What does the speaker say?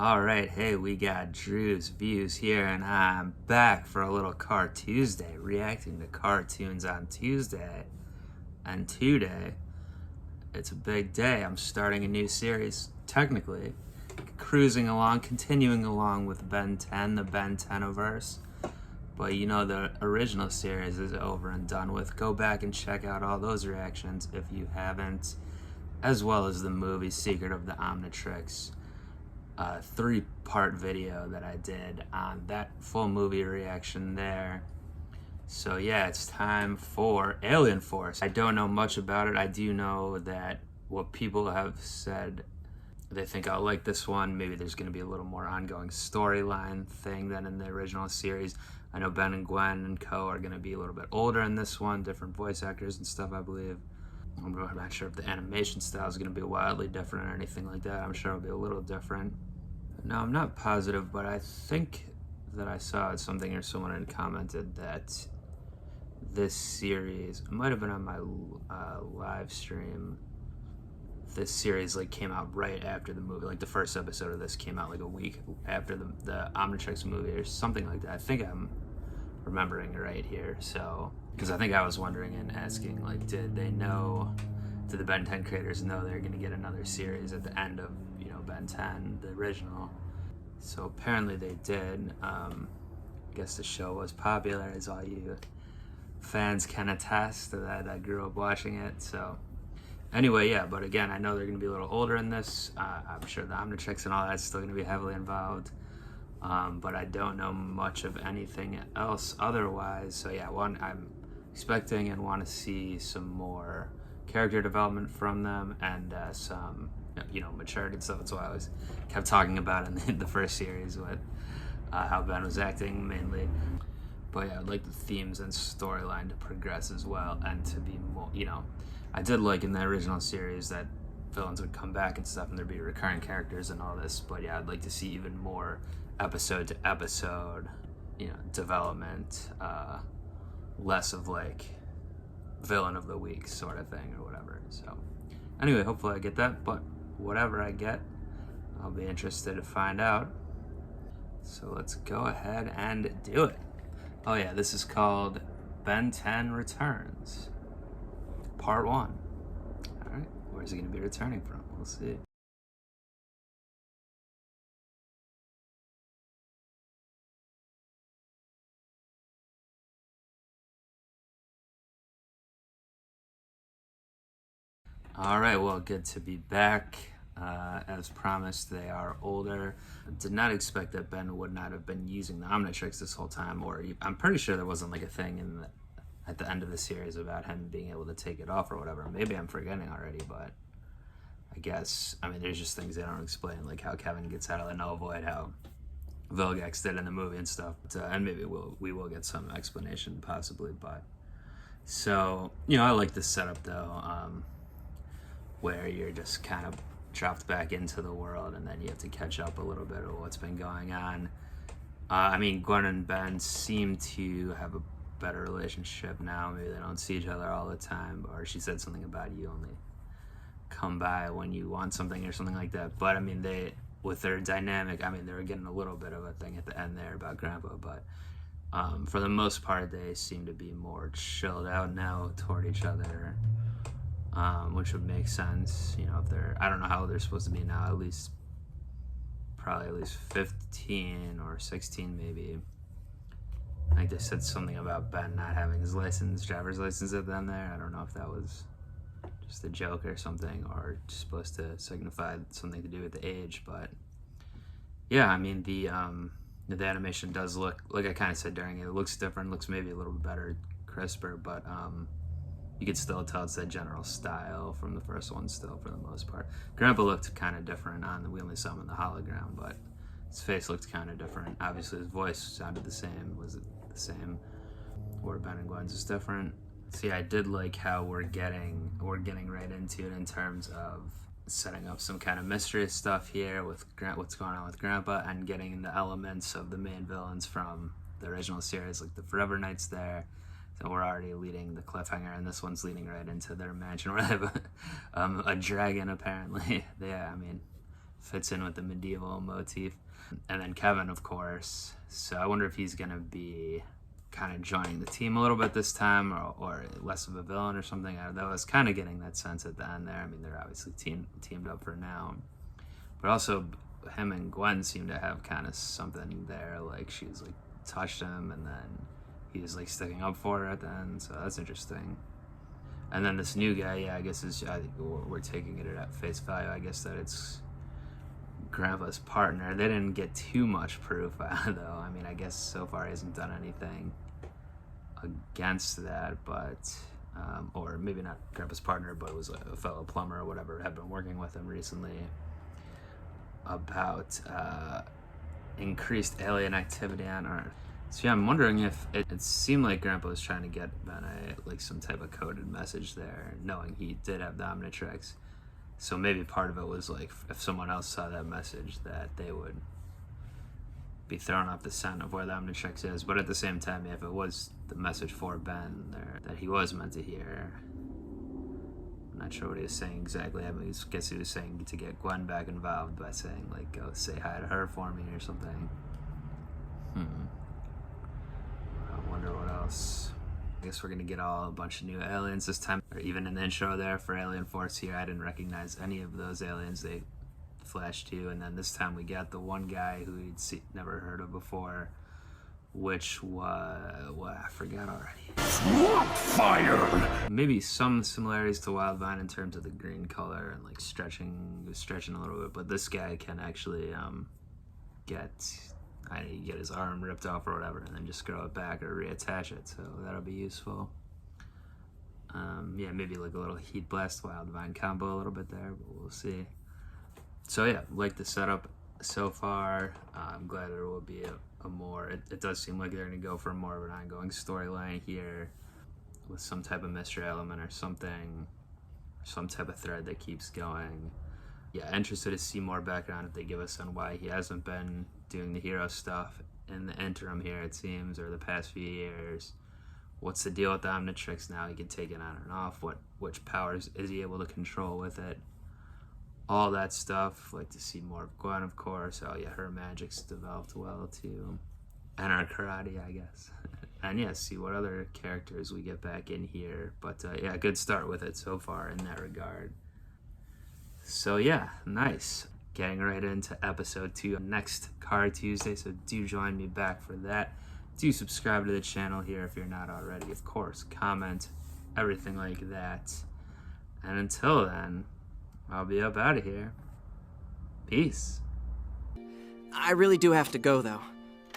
All right, hey, we got Drewz Viewz here, and I'm back for a little Car Tuesday, reacting to cartoons on Tuesday. And today, it's a big day. I'm starting a new series, technically, cruising along, continuing along with Ben 10, the Ben 10-verse. But you know, the original series is over and done with. Go back and check out all those reactions if you haven't, as well as the movie Secret of the Omnitrix. 3-part video that I did on that full movie reaction there. So yeah, it's time for Alien Force. I don't know much about it. I do know that what people have said, they think I'll like this one. Maybe there's going to be a little more ongoing storyline thing than in the original series. I know Ben and Gwen and co are going to be a little bit older in this one, different voice actors and stuff, I believe. I'm not sure if the animation style is going to be wildly different or anything like that. I'm sure it'll be a little different. No, I'm not positive, but I think that I saw something or someone had commented that this series, it might have been on my live stream, this series like came out right after the movie. Like the first episode of this came out like a week after the Omnitrix movie or something like that. I think I'm remembering it right here. So, because I think I was wondering and asking, like, did the Ben 10 creators know they're going to get another series at the end of, Ben 10, the original? So apparently they did. I guess the show was popular, as all you fans can attest, that I grew up watching it. So anyway, yeah, but again, I know they're going to be a little older in this. I'm sure the Omnitrix and all that's still going to be heavily involved. But I don't know much of anything else otherwise. So yeah, I'm expecting and want to see some more character development from them and some, maturity and stuff. That's why I always kept talking about in the first series with how Ben was acting mainly. But yeah, I'd like the themes and storyline to progress as well and to be more, I did like in the original series that villains would come back and stuff and there'd be recurring characters and all this. But yeah, I'd like to see even more episode to episode, development, less of like villain of the week sort of thing or whatever. So anyway, hopefully I get that, but whatever I get, I'll be interested to find out. So let's go ahead and do it. Oh yeah, this is called Ben 10 Returns, Part 1. All right, where's he going to be returning from? We'll see. All right, well, good to be back. As promised, they are older. Did not expect that Ben would not have been using the Omnitrix this whole time, or I'm pretty sure there wasn't like a thing at the end of the series about him being able to take it off or whatever. Maybe I'm forgetting already, but I guess, there's just things they don't explain, like how Kevin gets out of the null void, how Vilgax did in the movie and stuff. And maybe we will get some explanation possibly, but so, I like this setup though. Where you're just kind of dropped back into the world and then you have to catch up a little bit of what's been going on. Gwen and Ben seem to have a better relationship now. Maybe they don't see each other all the time, or she said something about you only come by when you want something or something like that. But they, with their dynamic, they were getting a little bit of a thing at the end there about Grandpa, but for the most part they seem to be more chilled out now toward each other. Which would make sense, if they're, I don't know how old they're supposed to be now, probably at least 15 or 16 maybe. I think they said something about Ben not having his driver's license at the end there. I don't know if that was just a joke or something, or just supposed to signify something to do with the age, but yeah, the animation does look, like I kind of said during it looks different, looks maybe a little bit better, crisper, but you could still tell it's that general style from the first one still for the most part. Grandpa looked kind of different we only saw him in the hologram, but his face looked kind of different. Obviously his voice sounded the same. Was it the same? Or Ben and Gwen's is different. See, I did like how we're getting right into it in terms of setting up some kind of mystery stuff here with what's going on with Grandpa and getting the elements of the main villains from the original series, like the Forever Knights there. So we're already leading the cliffhanger, and this one's leading right into their mansion where they have a dragon, apparently. Yeah, fits in with the medieval motif. And then Kevin, of course. So I wonder if he's going to be kind of joining the team a little bit this time, or less of a villain or something. I was kind of getting that sense at the end there. I mean, they're obviously teamed up for now. But also, him and Gwen seem to have kind of something there. Like, she's like touched him, and then he was like sticking up for her at the end. So that's interesting. And then this new guy, yeah, I guess I think we're taking it at face value. I guess that it's Grandpa's partner. They didn't get too much proof, though. I mean, I guess so far he hasn't done anything against that, but or maybe not Grandpa's partner, but it was a fellow plumber or whatever had been working with him recently about increased alien activity on Earth. So yeah, I'm wondering if it seemed like Grandpa was trying to get like some type of coded message there, knowing he did have the Omnitrix. So maybe part of it was like, if someone else saw that message, that they would be thrown off the scent of where the Omnitrix is. But at the same time, if it was the message for Ben there that he was meant to hear, I'm not sure what he was saying exactly. I mean, I guess he was saying to get Gwen back involved by saying, like, go say hi to her for me or something. I wonder what else. I guess we're gonna get a bunch of new aliens this time, or even an intro there for Alien Force here. I didn't recognize any of those aliens they flashed to, and then this time we got the one guy who we'd never heard of before, which was, well, I forgot already. Swamp fire! Maybe some similarities to Wildvine in terms of the green color and like stretching a little bit, but this guy can actually get his arm ripped off or whatever, and then just grow it back or reattach it, so that'll be useful. Yeah, maybe like a little Heat Blast Wildvine combo a little bit there, but we'll see. So yeah, like the setup so far. I'm glad there will be a more, it does seem like they're going to go for more of an ongoing storyline here with some type of mystery element or something, some type of thread that keeps going. Yeah, interested to see more background if they give us on why he hasn't been doing the hero stuff in the interim here, it seems, or the past few years. What's the deal with the Omnitrix now? He can take it on and off. Which powers is he able to control with it? All that stuff. Like to see more of Gwen, of course. Oh yeah, her magic's developed well too. And her karate, I guess. And yeah, see what other characters we get back in here. But yeah, good start with it so far in that regard. So yeah, nice. Getting right into episode 2 next Car Tuesday, so do join me back for that. Do subscribe to the channel here if you're not already, of course. Comment, everything like that. And until then, I'll be up out of here. Peace. I really do have to go, though.